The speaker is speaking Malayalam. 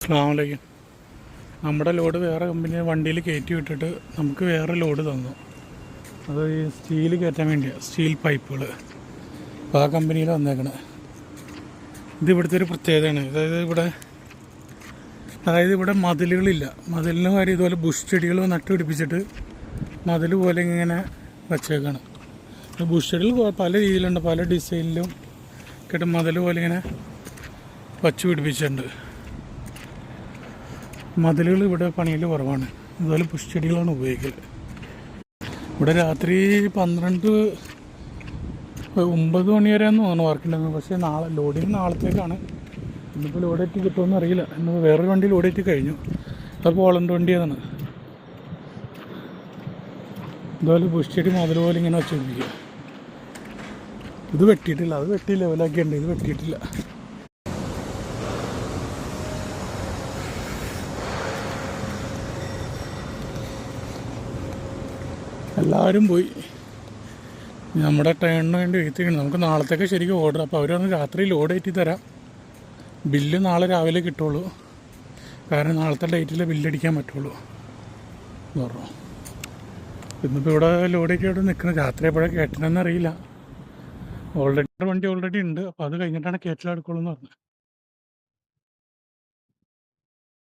അസ്സലാമു നമ്മുടെ ലോഡ് വേറെ കമ്പനി വണ്ടിയിൽ കയറ്റി വിട്ടിട്ട് നമുക്ക് വേറെ ലോഡ് തന്നു. അത് ഈ സ്റ്റീൽ കയറ്റാൻ വേണ്ടിയാണ്, സ്റ്റീൽ പൈപ്പുകൾ. അപ്പോൾ ആ കമ്പനിയിൽ വന്നേക്കണേ. ഇത് ഇവിടുത്തെ ഒരു പ്രത്യേകതയാണ്. അതായത് ഇവിടെ മതിലുകളില്ല. മതിലിന് കാര്യം ഇതുപോലെ ബുഷ് ചെടികൾ നട്ടുപിടിപ്പിച്ചിട്ട് മതിൽ പോലെ ഇങ്ങനെ വച്ചേക്കാണ്. ബുഷ് ചെടികൾ പല രീതിയിലുണ്ട്, പല ഡിസൈനിലും കേട്ട് മതിൽ പോലെ ഇങ്ങനെ വച്ച് പിടിപ്പിച്ചിട്ടുണ്ട്. മതിലുകൾ ഇവിടെ പണിയിൽ കുറവാണ്. അതുപോലെ പുഷ്ചെടികളാണ് ഉപയോഗിക്കൽ. ഇവിടെ രാത്രി 9 മണി വരെയെന്ന് തോന്നുന്നു വർക്കുണ്ടാകുന്നത്. പക്ഷേ ലോഡിങ് നാളത്തേക്കാണ്. ഇന്നിപ്പോൾ ലോഡേറ്റ് കിട്ടുമെന്ന് അറിയില്ല. ഇന്ന് വേറൊരു വണ്ടി ലോഡേറ്റ് കഴിഞ്ഞു. അത് പോളണ്ട് വണ്ടിയാണ്. അതുപോലെ പുഷ്ചെടി മതിൽ പോലെ ഇങ്ങനെ വെച്ച് പിടിപ്പിക്കുക. ഇത് വെട്ടിയിട്ടില്ല, അത് വെട്ടി ലെവലാക്കിയുണ്ട്. ഇത് വെട്ടിയിട്ടില്ല. എല്ലാവരും പോയി. നമ്മുടെ ടേണിന് വേണ്ടി വെയിറ്റിക്കണം. നമുക്ക് നാളത്തേക്ക് ശരിക്കും ഓർഡർ. അപ്പോൾ അവർ പറഞ്ഞ് രാത്രി ലോഡ് കയറ്റി തരാം, ബില്ല് നാളെ രാവിലെ കിട്ടുള്ളൂ, കാരണം നാളത്തെ ഡേറ്റിൽ ബില്ലടിക്കാൻ പറ്റുള്ളൂ എന്ന് പറഞ്ഞു. ഇന്നിപ്പോൾ ഇവിടെ ലോഡ് കയറ്റി അവിടെ നിൽക്കുന്നത്. രാത്രി എപ്പോഴാണ് കയറ്റണമെന്ന് അറിയില്ല. വണ്ടി ഓൾറെഡി ഉണ്ട്. അപ്പോൾ അത് കഴിഞ്ഞിട്ടാണ് കയറ്റലെടുക്കുള്ളൂ എന്ന് പറഞ്ഞു.